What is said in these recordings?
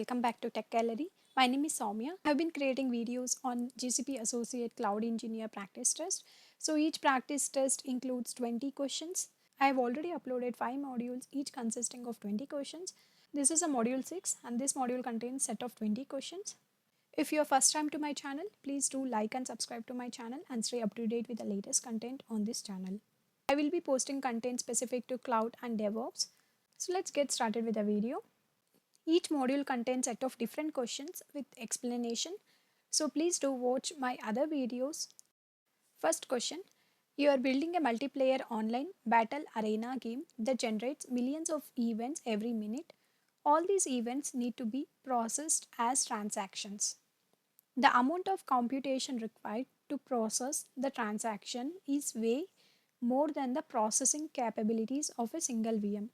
welcome back to Tech Gallery. My name is Soumya. I've been creating videos on GCP Associate Cloud Engineer practice test. So each practice test includes 20 questions. I have already uploaded 5 modules, each consisting of 20 questions. This is a module 6 and this module contains set of 20 questions. If you are first time to my channel, please do like and subscribe to my channel and stay up to date with the latest content on this channel. I will be posting content specific to cloud and DevOps. So let's get started with the video. Each module contains a set of different questions with explanation. So please do watch my other videos. First question. You are building a multiplayer online battle arena game that generates millions of events every minute. All these events need to be processed as transactions. The amount of computation required to process the transaction is way more than the processing capabilities of a single VM.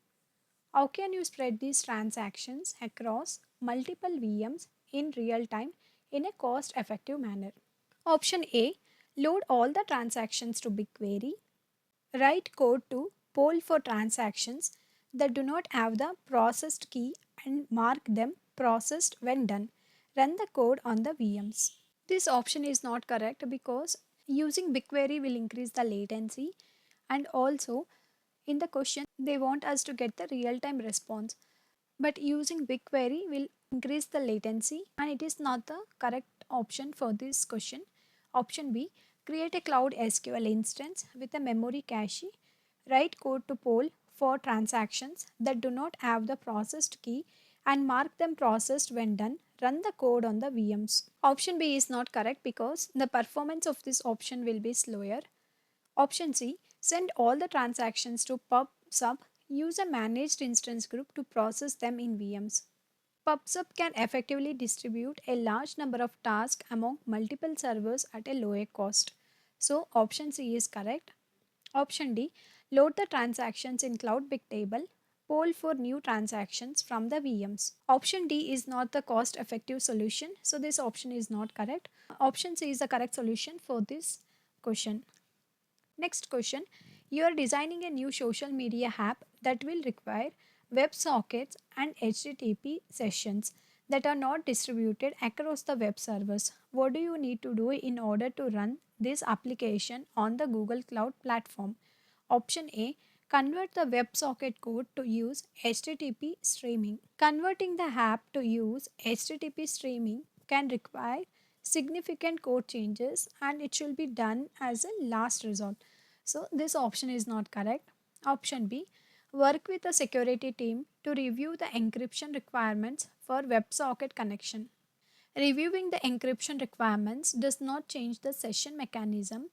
How can you spread these transactions across multiple VMs in real time in a cost effective manner? Option A. Load all the transactions to BigQuery. Write code to poll for transactions that do not have the processed key and mark them processed when done. Run the code on the VMs. This option is not correct because using BigQuery will increase the latency, and also in the question they want us to get the real time response, but using BigQuery will increase the latency and it is not the correct option for this question. Option B. Create a cloud SQL instance with a memory cache. Write code to poll for transactions that do not have the processed key and mark them processed when done. Run the code on the VMs. Option B is not correct because the performance of this option will be slower. Option C. Send all the transactions to PubSub. Use a managed instance group to process them in VMs. PubSub can effectively distribute a large number of tasks among multiple servers at a lower cost. So option C is correct. Option D. Load the transactions in Cloud Bigtable. Poll for new transactions from the VMs. Option D is not the cost effective solution, so this option is not correct. Option C is the correct solution for this question. Next question. You are designing a new social media app that will require WebSockets and HTTP sessions that are not distributed across the web servers. What do you need to do in order to run this application on the Google Cloud platform? Option A. Convert the WebSocket code to use HTTP streaming. Converting the app to use HTTP streaming can require significant code changes and it should be done as a last resort. So this option is not correct. Option B. Work with a security team to review the encryption requirements for WebSocket connection. Reviewing the encryption requirements does not change the session mechanism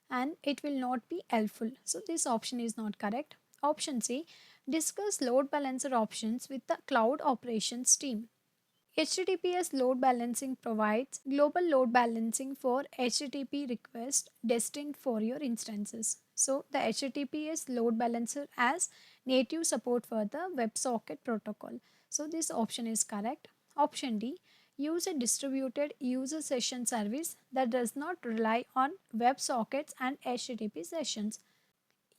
and it will not be helpful. So this option is not correct. Option C. Discuss load balancer options with the cloud operations team. HTTPS load balancing provides global load balancing for HTTP requests destined for your instances. So the HTTPS load balancer has native support for the WebSocket protocol. So this option is correct. Option D. Use a distributed user session service that does not rely on WebSockets and HTTP sessions.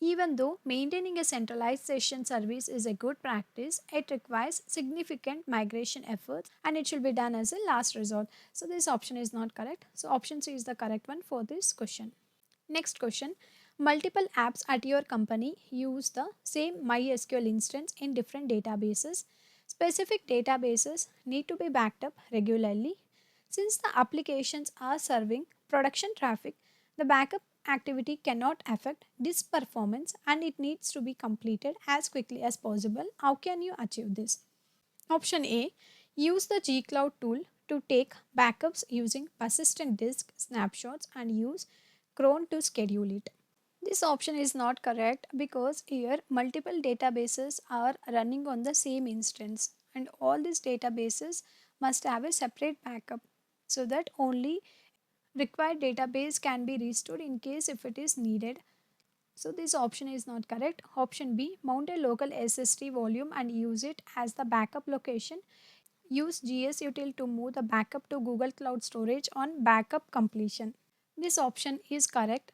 Even though maintaining a centralized session service is a good practice, it requires significant migration efforts and it should be done as a last resort. So this option is not correct. So option C is the correct one for this question. Next question. Multiple apps at your company use the same MySQL instance in different databases. Specific databases need to be backed up regularly. Since the applications are serving production traffic, the backup activity cannot affect disk performance and it needs to be completed as quickly as possible. How can you achieve this? Option A. Use the gcloud tool to take backups using persistent disk snapshots and use cron to schedule it. This option is not correct because here multiple databases are running on the same instance and all these databases must have a separate backup so that only required database can be restored in case if it is needed. So this option is not correct. Option B. Mount a local SSD volume and use it as the backup location. Use gsutil to move the backup to Google Cloud Storage on backup completion. This option is correct.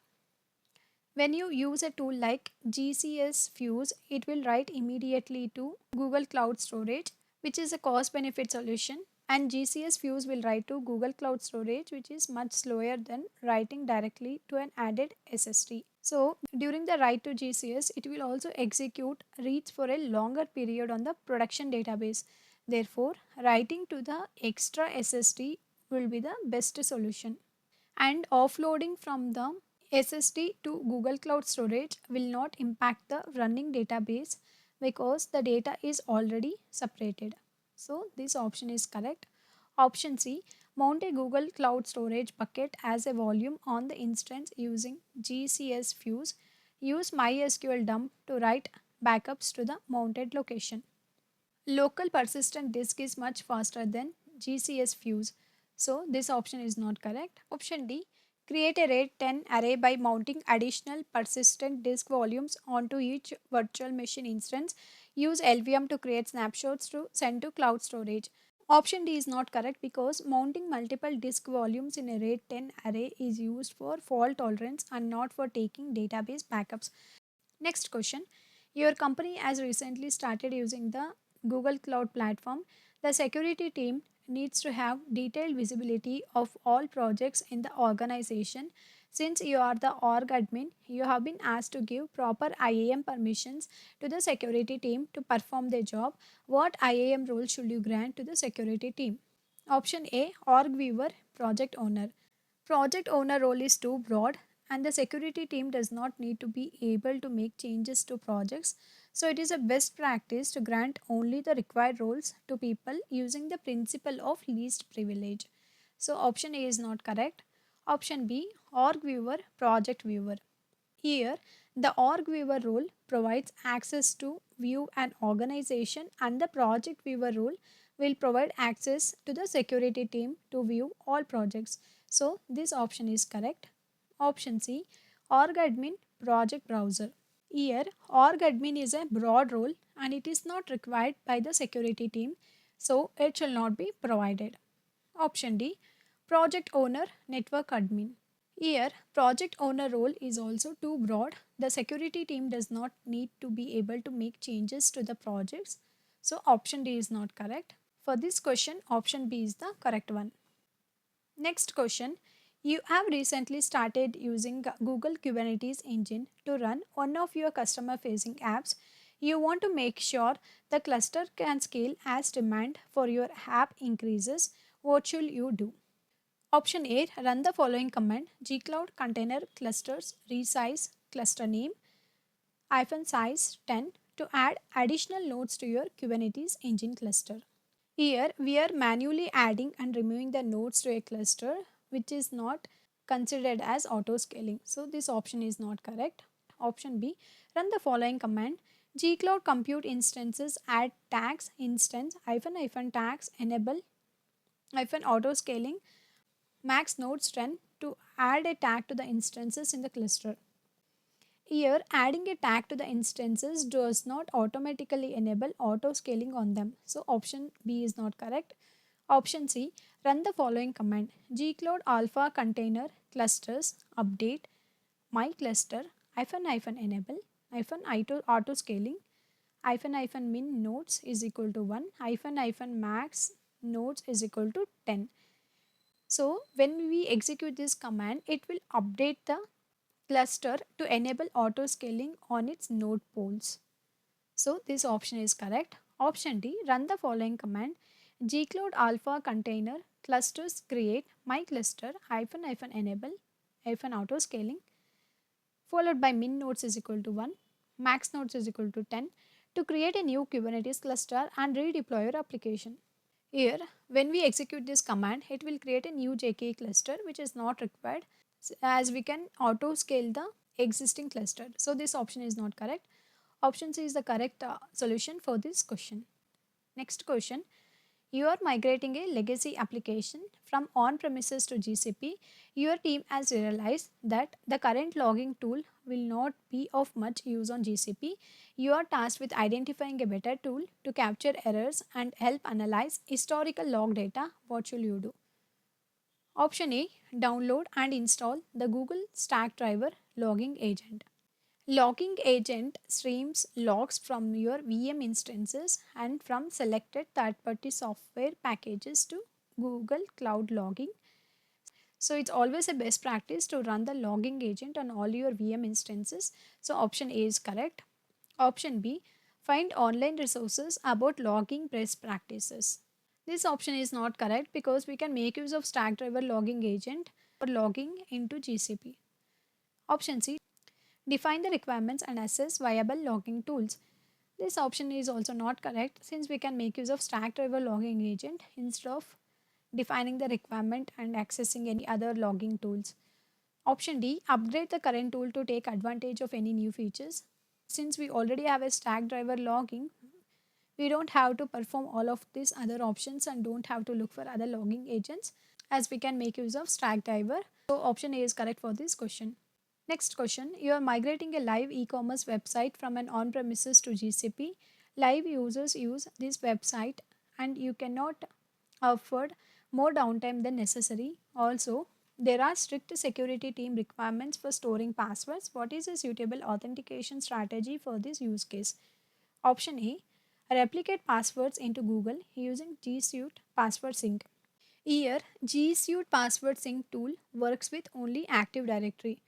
When you use a tool like GCS Fuse, it will write immediately to Google Cloud Storage, which is a cost benefit solution. And GCS views will write to Google Cloud Storage, which is much slower than writing directly to an added SSD. So during the write to GCS, it will also execute reads for a longer period on the production database. Therefore, writing to the extra SSD will be the best solution. And offloading from the SSD to Google Cloud Storage will not impact the running database because the data is already separated. So this option is correct. Option C, mount a Google Cloud Storage bucket as a volume on the instance using GCS views. Use MySQL dump to write backups to the mounted location. Local persistent disk is much faster than GCS views. So this option is not correct. Option D, create a RAID 10 array by mounting additional persistent disk volumes onto each virtual machine instance. Use LVM to create snapshots to send to cloud storage. Option D is not correct because mounting multiple disk volumes in a RAID 10 array is used for fault tolerance and not for taking database backups. Next question. Your company has recently started using the Google Cloud Platform. The security team needs to have detailed visibility of all projects in the organization. Since you are the org admin, you have been asked to give proper IAM permissions to the security team to perform their job. What IAM role should you grant to the security team? Option A, org viewer, project owner. Project owner role is too broad and the security team does not need to be able to make changes to projects. So it is a best practice to grant only the required roles to people using the principle of least privilege. So option A is not correct. Option B, org viewer, project viewer. Here, the org viewer role provides access to view an organization and the project viewer role will provide access to the security team to view all projects. So, this option is correct. Option C, org admin, project browser. Here, org admin is a broad role and it is not required by the security team, so it shall not be provided. Option D, project owner, network admin. Here, project owner role is also too broad. The security team does not need to be able to make changes to the projects. So option D is not correct. For this question, option B is the correct one. Next question. You have recently started using Google Kubernetes engine to run one of your customer facing apps. You want to make sure the cluster can scale as demand for your app increases. What should you do? Option A, run the following command: gcloud container clusters resize cluster name -size 10 to add additional nodes to your Kubernetes engine cluster. Here we are manually adding and removing the nodes to a cluster which is not considered as auto scaling. So this option is not correct. Option B, run the following command: gcloud compute instances add tags instance -tags enable auto scaling max nodes 10 to add a tag to the instances in the cluster. Here, adding a tag to the instances does not automatically enable auto scaling on them. So, option B is not correct. Option C, run the following command: gcloud alpha container clusters update my cluster enable auto scaling min nodes is equal to 1 max nodes is equal to 10. So when we execute this command, it will update the cluster to enable auto scaling on its node poles. So this option is correct. Option D, run the following command: gcloud alpha container clusters create my cluster enable auto scaling followed by min nodes is equal to 1, max nodes is equal to 10 to create a new Kubernetes cluster and redeploy your application. Here, when we execute this command, it will create a new JKE cluster which is not required as we can auto scale the existing cluster. So this option is not correct. Option C is the correct solution for this question. Next question. You are migrating a legacy application from on-premises to GCP. Your team has realized that the current logging tool will not be of much use on GCP. You are tasked with identifying a better tool to capture errors and help analyze historical log data. What should you do? Option A, download and install the Google Stack Driver logging agent. Logging agent streams logs from your VM instances and from selected third-party software packages to Google Cloud Logging. So it's always a best practice to run the logging agent on all your VM instances. So option A is correct. Option B, find online resources about logging best practices. This option is not correct because we can make use of Stackdriver logging agent for logging into GCP. Option C, define the requirements and assess viable logging tools. This option is also not correct since we can make use of Stackdriver logging agent instead of defining the requirement and accessing any other logging tools. Option D, upgrade the current tool to take advantage of any new features. Since we already have a Stackdriver logging, we don't have to perform all of these other options and don't have to look for other logging agents as we can make use of Stackdriver. So option A is correct for this question. Next question, you are migrating a live e-commerce website from an on-premises to GCP. Live users use this website and you cannot afford more downtime than necessary. Also, there are strict security team requirements for storing passwords. What is a suitable authentication strategy for this use case? Option A, replicate passwords into Google using G Suite Password Sync. Here, G Suite Password Sync tool works with only Active Directory.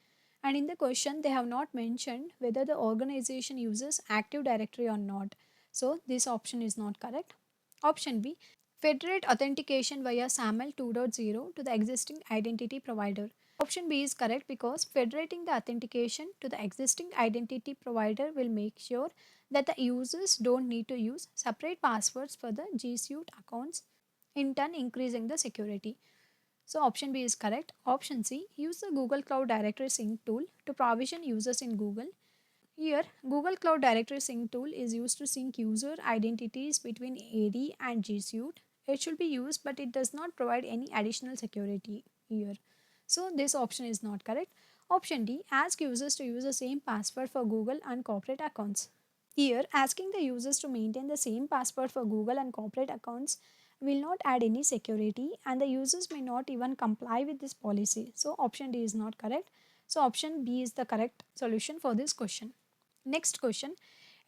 And in the question, they have not mentioned whether the organization uses Active Directory or not. So, this option is not correct. Option B, federate authentication via SAML 2.0 to the existing identity provider. Option B is correct because federating the authentication to the existing identity provider will make sure that the users don't need to use separate passwords for the G Suite accounts, in turn increasing the security. So option B is correct. Option C, use the Google Cloud Directory Sync tool to provision users in Google. Here, Google Cloud Directory Sync tool is used to sync user identities between AD and G Suite. It should be used, but it does not provide any additional security here. So this option is not correct. Option D, ask users to use the same password for Google and corporate accounts. Here, asking the users to maintain the same password for Google and corporate accounts will not add any security and the users may not even comply with this policy. So option D is not correct. So option B is the correct solution for this question. Next question.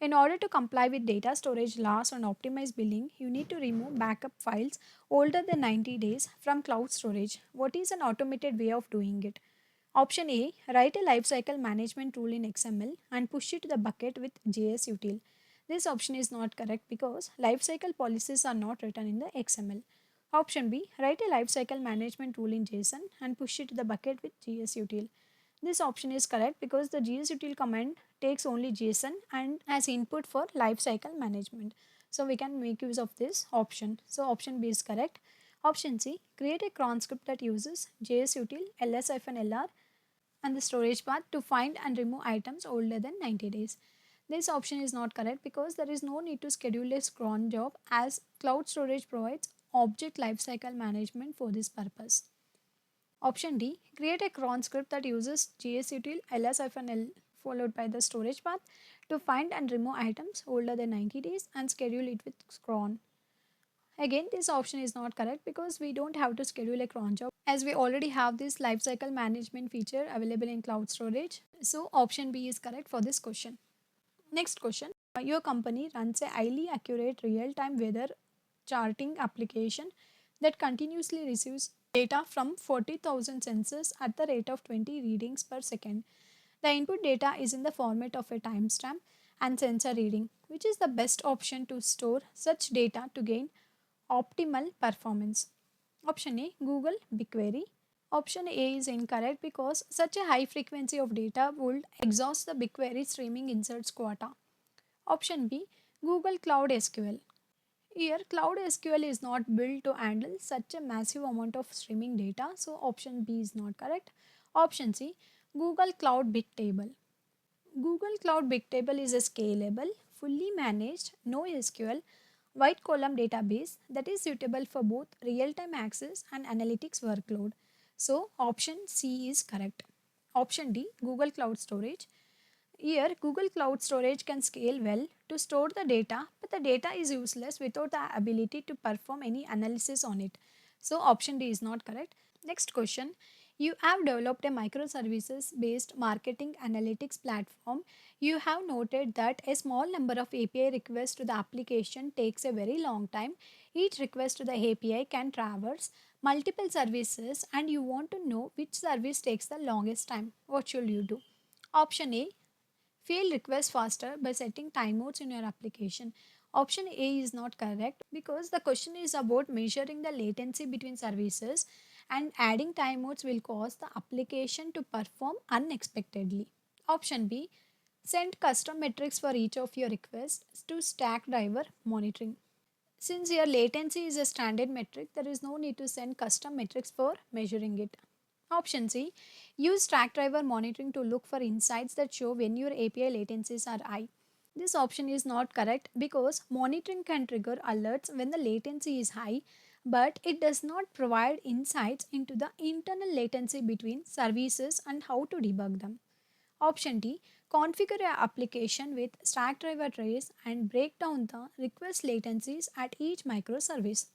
In order to comply with data storage laws and optimize billing, you need to remove backup files older than 90 days from cloud storage. What is an automated way of doing it? Option A, write a lifecycle management rule in XML and push it to the bucket with JSUtil. This option is not correct because lifecycle policies are not written in the XML. Option B, write a lifecycle management rule in JSON and push it to the bucket with GSUtil. This option is correct because the GSUtil command takes only JSON and as input for lifecycle management. So we can make use of this option. So option B is correct. Option C, create a cron script that uses JSUtil ls-lr and the storage path to find and remove items older than 90 days. This option is not correct because there is no need to schedule a cron job as cloud storage provides object lifecycle management for this purpose. Option D, create a cron script that uses gsutil ls-l followed by the storage path to find and remove items older than 90 days and schedule it with cron. Again, this option is not correct because we don't have to schedule a cron job as we already have this lifecycle management feature available in cloud storage. So option B is correct for this question. Next question. Your company runs a highly accurate real-time weather charting application that continuously receives data from 40,000 sensors at the rate of 20 readings per second. The input data is in the format of a timestamp and sensor reading. Which is the best option to store such data to gain optimal performance? Option A, Google BigQuery. Option A is incorrect because such a high frequency of data would exhaust the BigQuery streaming inserts quota. Option B, Google Cloud SQL. Here, Cloud SQL is not built to handle such a massive amount of streaming data, so option B is not correct. Option C, Google Cloud Bigtable. Google Cloud Bigtable is a scalable, fully managed, no SQL, white column database that is suitable for both real-time access and analytics workload. So option C is correct. Option D, Google Cloud Storage. Here, Google Cloud Storage can scale well to store the data, but the data is useless without the ability to perform any analysis on it. So option D is not correct. Next question. You have developed a microservices based marketing analytics platform. You have noted that a small number of API requests to the application takes a very long time. Each request to the API can traverse multiple services and you want to know which service takes the longest time. What should you do? Option A, field requests faster by setting timeouts in your application. Option A is not correct because the question is about measuring the latency between services and adding timeouts will cause the application to perform unexpectedly. Option B, send custom metrics for each of your requests to stack driver monitoring. Since your latency is a standard metric, there is no need to send custom metrics for measuring it. Option C, use track driver monitoring to look for insights that show when your API latencies are high. This option is not correct because monitoring can trigger alerts when the latency is high, but it does not provide insights into the internal latency between services and how to debug them. Option D, configure your application with stack driver trace and break down the request latencies at each microservice.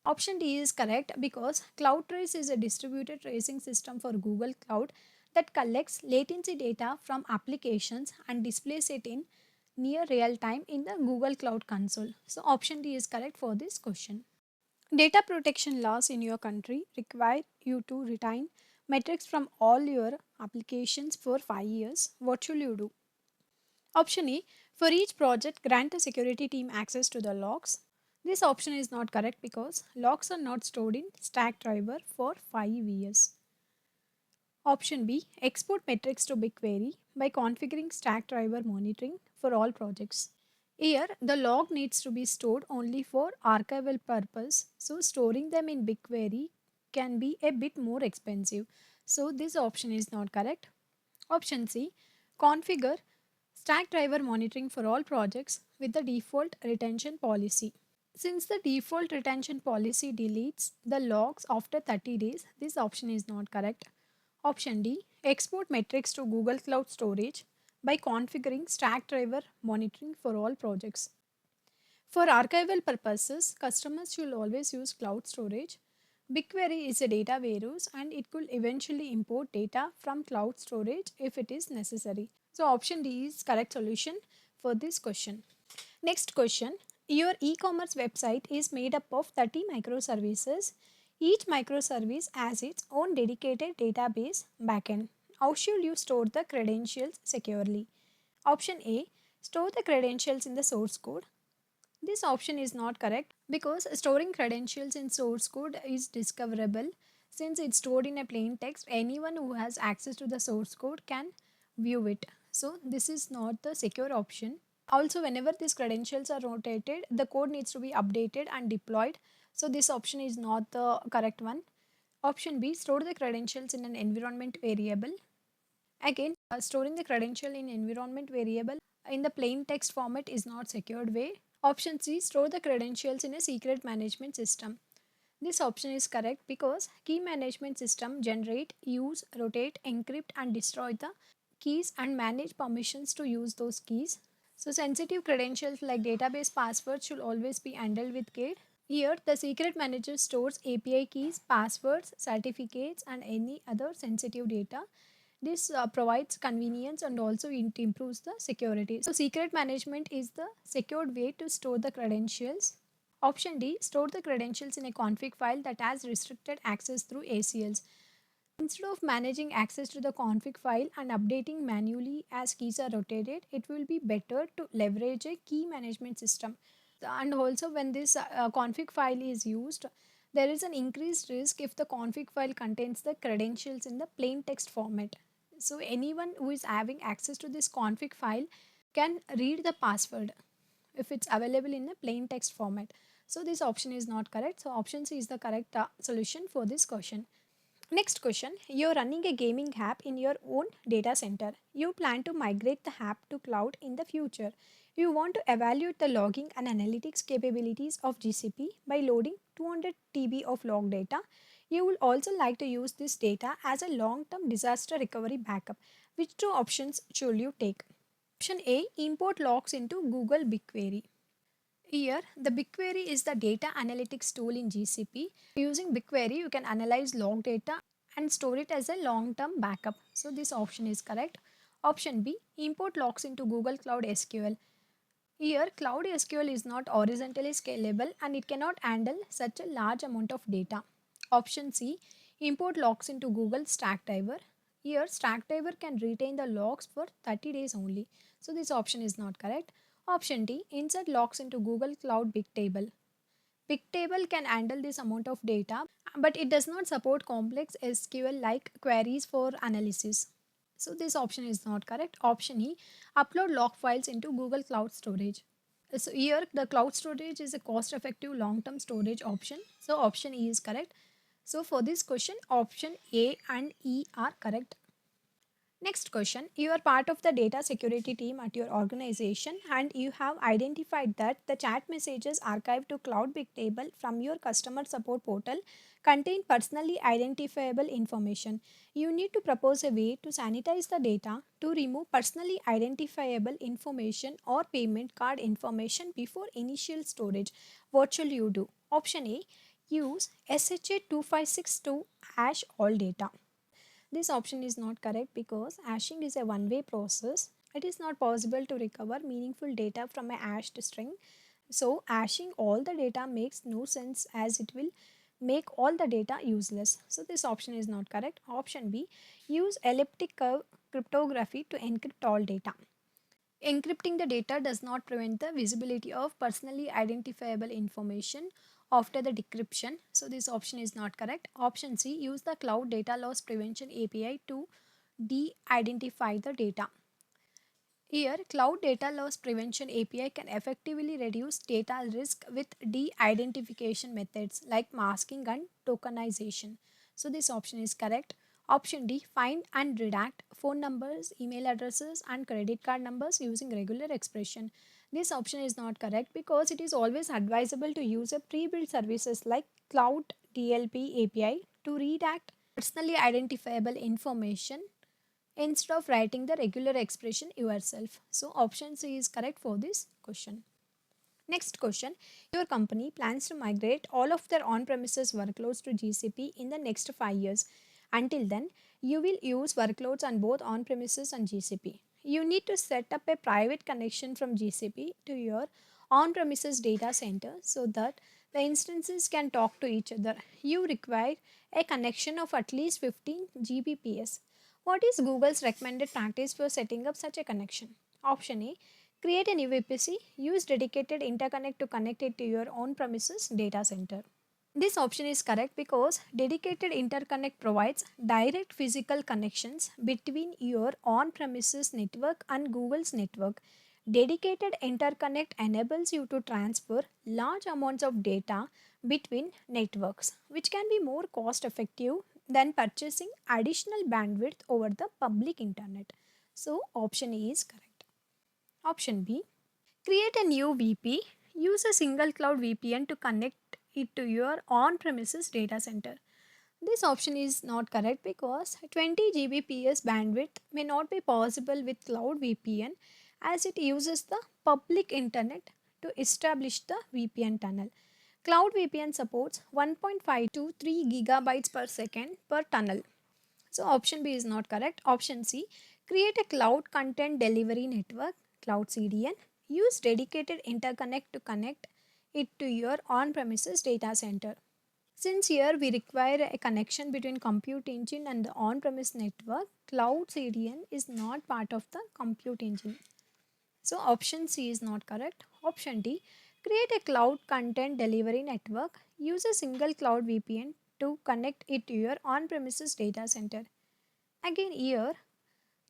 Option D is correct because CloudTrace is a distributed tracing system for Google Cloud that collects latency data from applications and displays it in near real time in the Google Cloud Console. So option D is correct for this question. Data protection laws in your country require you to retain metrics from all your applications for 5 years. What should you do? Option A, for each project, grant a security team access to the logs. This option is not correct because logs are not stored in stack driver for 5 years. Option B, export metrics to BigQuery by configuring stack driver monitoring for all projects. Here, the log needs to be stored only for archival purpose, so storing them in BigQuery can be a bit more expensive. So this option is not correct. Option C, configure stack driver monitoring for all projects with the default retention policy. Since the default retention policy deletes the logs after 30 days, this option is not correct. Option D, export metrics to Google Cloud Storage by configuring stack driver monitoring for all projects. For archival purposes, customers should always use cloud storage. BigQuery is a data warehouse and it could eventually import data from cloud storage if it is necessary. So option D is correct solution for this question. Next question. Your e-commerce website is made up of 30 microservices. Each microservice has its own dedicated database backend. How should you store the credentials securely? Option A, store the credentials in the source code. This option is not correct because storing credentials in source code is discoverable. Since it's stored in a plain text, anyone who has access to the source code can view it. So this is not the secure option. Also, whenever these credentials are rotated, the code needs to be updated and deployed. So this option is not the correct one. Option B, store the credentials in an environment variable. Again, storing the credential in environment variable in the plain text format is not secured way. Option C, store the credentials in a secret management system. This option is correct because key management system generate, use, rotate, encrypt and destroy the keys and manage permissions to use those keys. So sensitive credentials like database passwords should always be handled with care. Here, the secret manager stores API keys, passwords, certificates and any other sensitive data. This provides convenience and also it improves the security. So secret management is the secured way to store the credentials. Option D, store the credentials in a config file that has restricted access through ACLs. Instead of managing access to the config file and updating manually as keys are rotated, it will be better to leverage a key management system. And also when this config file is used, there is an increased risk if the config file contains the credentials in the plain text format. So anyone who is having access to this config file can read the password if it's available in a plain text format. So this option is not correct. So option C is the correct solution for this question. Next question. You're running a gaming app in your own data center. You plan to migrate the app to cloud in the future. You want to evaluate the logging and analytics capabilities of GCP by loading 200 TB of log data. You will also like to use this data as a long-term disaster recovery backup. Which two options should you take? Option A, import logs into Google BigQuery. Here, the BigQuery is the data analytics tool in GCP. Using BigQuery, you can analyze log data and store it as a long-term backup. So this option is correct. Option B, import logs into Google Cloud SQL. Here, Cloud SQL is not horizontally scalable and it cannot handle such a large amount of data. Option C, import logs into Google Stackdriver. Here, Stackdriver can retain the logs for 30 days only. So this option is not correct. Option D, insert logs into Google Cloud Bigtable. Bigtable can handle this amount of data, but it does not support complex SQL like queries for analysis. So this option is not correct. Option E, upload log files into Google Cloud Storage. So here the cloud storage is a cost effective long term storage option. So option E is correct. So for this question, option A and E are correct. Next question, you are part of the data security team at your organization and you have identified that the chat messages archived to Cloud Bigtable from your customer support portal contain personally identifiable information. You need to propose a way to sanitize the data to remove personally identifiable information or payment card information before initial storage. What shall you do? Option A, use SHA-256 to hash all data. This option is not correct because hashing is a one-way process. It is not possible to recover meaningful data from a hashed string. So hashing all the data makes no sense as it will make all the data useless. So this option is not correct. Option B, use elliptic curve cryptography to encrypt all data. Encrypting the data does not prevent the visibility of personally identifiable information after the decryption. So this option is not correct. Option C, use the Cloud Data Loss Prevention API to de-identify the data. Here, Cloud Data Loss Prevention API can effectively reduce data risk with de-identification methods like masking and tokenization. So this option is correct. Option D, find and redact phone numbers, email addresses and credit card numbers using regular expression. This option is not correct because it is always advisable to use a pre-built services like Cloud DLP API to redact personally identifiable information instead of writing the regular expression yourself. So option C is correct for this question. Next question, your company plans to migrate all of their on-premises workloads to GCP in the next 5 years. Until then, you will use workloads on both on-premises and GCP. You need to set up a private connection from GCP to your on-premises data center so that the instances can talk to each other. You require a connection of at least 15 Gbps. What is Google's recommended practice for setting up such a connection? Option A, create a new VPC, use dedicated interconnect to connect it to your own premises data center. This option is correct because dedicated interconnect provides direct physical connections between your on-premises network and Google's network. Dedicated interconnect enables you to transfer large amounts of data between networks, which can be more cost effective than purchasing additional bandwidth over the public internet. So option A is correct. Option B, create a new VP. Use a single cloud VPN to connect it to your on premises data center. This option is not correct because 20 Gbps bandwidth may not be possible with Cloud VPN as it uses the public internet to establish the VPN tunnel. Cloud VPN supports 1.5 to 3 gigabytes per second per tunnel. So option B is not correct. Option C, create a cloud content delivery network, Cloud CDN. Use dedicated interconnect to connect it to your on-premises data center. Since here we require a connection between compute engine and the on-premise network, Cloud CDN is not part of the compute engine. So option C is not correct. Option D, create a cloud content delivery network. Use a single cloud VPN to connect it to your on-premises data center. Again here,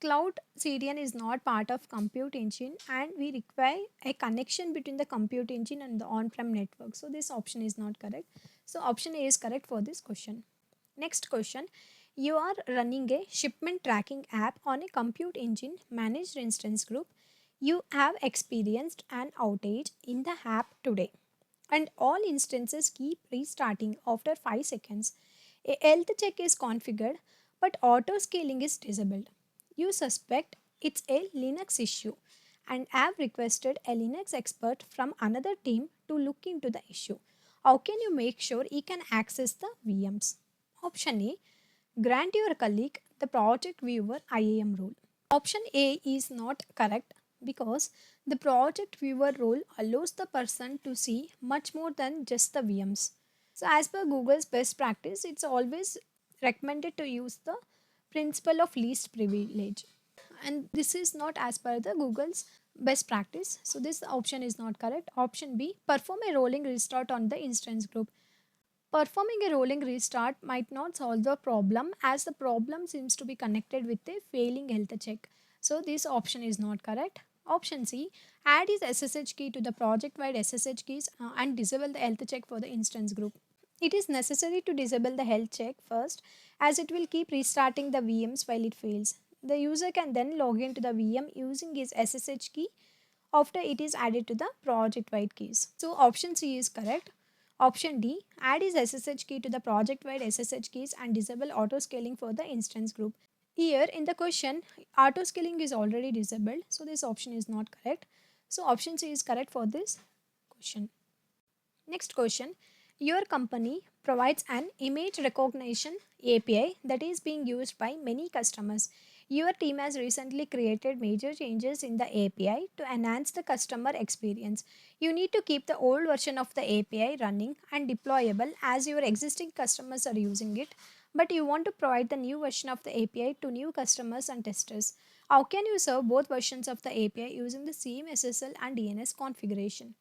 Cloud CDN is not part of compute engine and we require a connection between the compute engine and the on-prem network. So this option is not correct. So option A is correct for this question. Next question, you are running a shipment tracking app on a compute engine managed instance group. You have experienced an outage in the app today and all instances keep restarting after 5 seconds. A health check is configured but auto scaling is disabled. You suspect it's a Linux issue and have requested a Linux expert from another team to look into the issue. How can you make sure he can access the VMs? Option A, Grant your colleague the project viewer IAM role. Option A is not correct because the project viewer role allows the person to see much more than just the VMs. So, as per Google's best practice, it's always recommended to use the principle of least privilege. And this is not as per the Google's best practice. So, this option is not correct. Option B, perform a rolling restart on the instance group. Performing a rolling restart might not solve the problem as the problem seems to be connected with a failing health check. So this option is not correct. Option C, add is SSH key to the project wide SSH keys and disable the health check for the instance group. It is necessary to disable the health check first as it will keep restarting the VMs while it fails. The user can then log into the VM using his SSH key after it is added to the project wide keys. So option C is correct. Option D, add his SSH key to the project wide SSH keys and disable auto scaling for the instance group. Here in the question, auto scaling is already disabled, so this option is not correct. So option C is correct for this question. Next question, your company provides an image recognition API that is being used by many customers. Your team has recently created major changes in the API to enhance the customer experience. You need to keep the old version of the API running and deployable as your existing customers are using it, but you want to provide the new version of the API to new customers and testers. How can you serve both versions of the API using the same SSL and DNS configuration?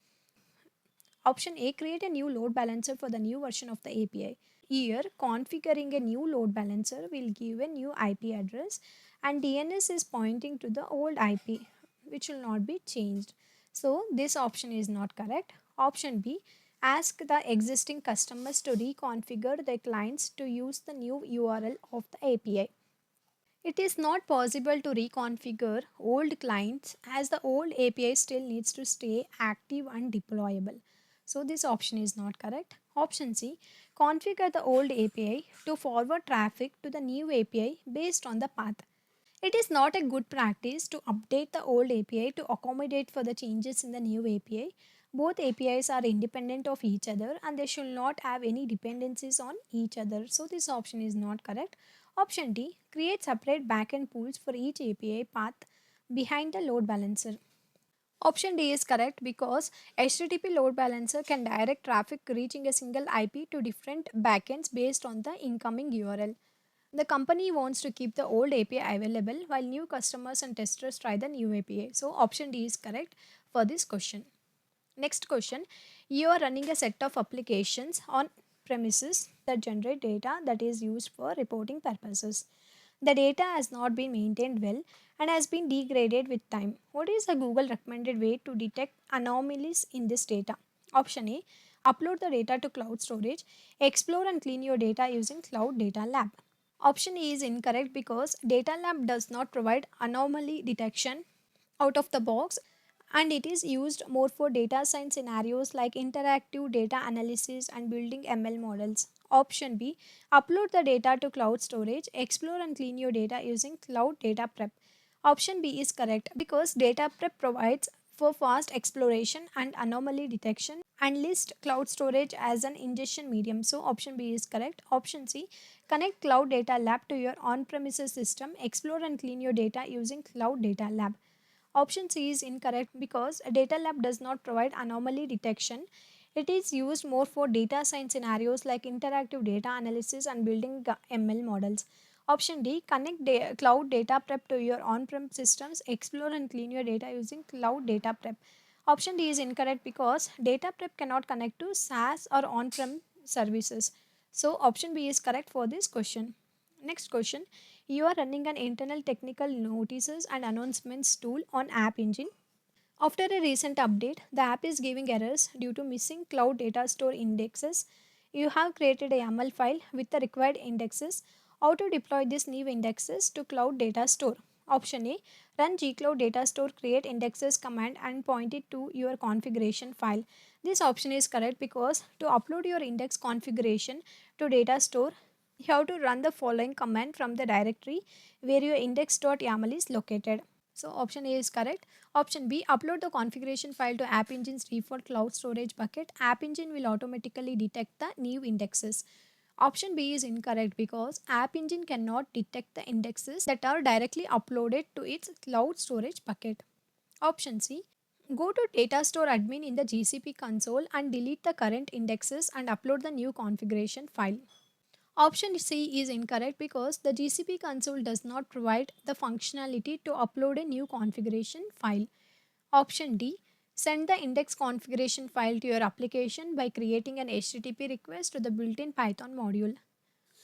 Option A, create a new load balancer for the new version of the API. Here, configuring a new load balancer will give a new IP address and DNS is pointing to the old IP, which will not be changed. So, this option is not correct. Option B, ask the existing customers to reconfigure their clients to use the new URL of the API. It is not possible to reconfigure old clients as the old API still needs to stay active and deployable. So this option is not correct. Option C, configure the old API to forward traffic to the new API based on the path. It is not a good practice to update the old API to accommodate for the changes in the new API. Both APIs are independent of each other and they should not have any dependencies on each other. So this option is not correct. Option D, create separate backend pools for each API path behind the load balancer. Option D is correct because HTTP load balancer can direct traffic reaching a single IP to different backends based on the incoming URL. The company wants to keep the old API available while new customers and testers try the new API. So option D is correct for this question. Next question, you are running a set of applications on premises that generate data that is used for reporting purposes. The data has not been maintained well and has been degraded with time. What is the Google recommended way to detect anomalies in this data? Option A, upload the data to cloud storage, explore and clean your data using Cloud Data Lab. Option E is incorrect because Data Lab does not provide anomaly detection out of the box and it is used more for data science scenarios like interactive data analysis and building ML models. Option B, upload the data to cloud storage, explore and clean your data using Cloud Data Prep. Option B is correct because Data Prep provides for fast exploration and anomaly detection and list cloud storage as an ingestion medium. So option B is correct. Option C, connect Cloud Data Lab to your on-premises system, explore and clean your data using Cloud Data Lab. Option C is incorrect because a data lab does not provide anomaly detection. It is used more for data science scenarios like interactive data analysis and building ML models. Option D, connect cloud data prep to your on-prem systems, explore and clean your data using cloud data prep. Option D is incorrect because data prep cannot connect to SaaS or on-prem services. So option B is correct for this question. Next question, you are running an internal technical notices and announcements tool on App Engine. After a recent update, the app is giving errors due to missing cloud data store indexes. You have created a YAML file with the required indexes. How to deploy these new indexes to cloud data store? Option A, run gcloud data store create indexes command and point it to your configuration file. This option is correct because to upload your index configuration to data store, you have to run the following command from the directory where your index.yaml is located. So option A is correct. Option B, upload the configuration file to App Engine's default cloud storage bucket. App Engine will automatically detect the new indexes. Option B is incorrect because App Engine cannot detect the indexes that are directly uploaded to its cloud storage bucket. Option C. Go to Data Store Admin in the GCP console and delete the current indexes and upload the new configuration file. Option C is incorrect because the GCP console does not provide the functionality to upload a new configuration file. Option D. Send the index configuration file to your application by creating an HTTP request to the built-in Python module.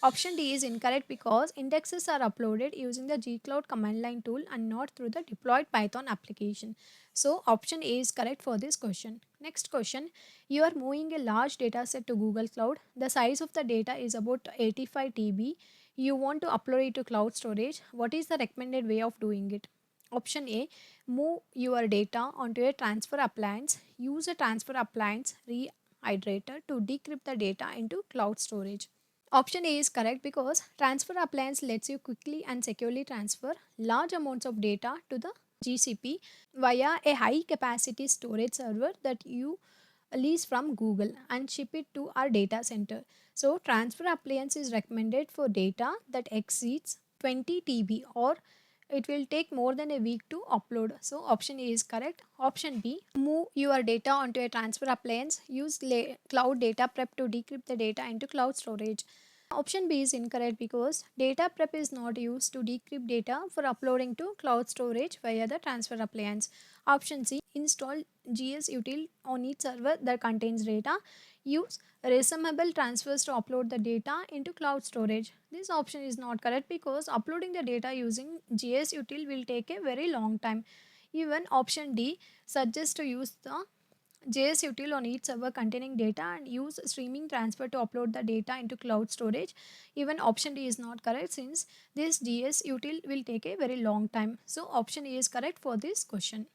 Option D is incorrect because indexes are uploaded using the gcloud command line tool and not through the deployed Python application. So option A is correct for this question. Next question, you are moving a large data set to Google Cloud. The size of the data is about 85 TB. You want to upload it to cloud storage. What is the recommended way of doing it? Option A, move your data onto a transfer appliance. Use a transfer appliance rehydrator to decrypt the data into cloud storage. Option A is correct because transfer appliance lets you quickly and securely transfer large amounts of data to the GCP via a high capacity storage server that you lease from Google and ship it to our data center. So transfer appliance is recommended for data that exceeds 20 TB or it will take more than a week to upload. So option A is correct. Option B, move your data onto a transfer appliance. Use cloud data prep to decrypt the data into cloud storage. Option B is incorrect because data prep is not used to decrypt data for uploading to cloud storage via the transfer appliance. Option C, install GSUtil on each server that contains data. Use resumable transfers to upload the data into cloud storage. This option is not correct because uploading the data using GSUtil will take a very long time. Even option D suggests to use the JSUtil on each server containing data and use streaming transfer to upload the data into cloud storage. Even option D is not correct since this JSUtil will take a very long time. So option A is correct for this question.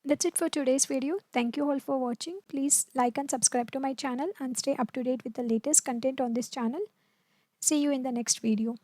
That's it for today's video. Thank you all for watching. Please like and subscribe to my channel and stay up to date with the latest content on this channel. See you in the next video.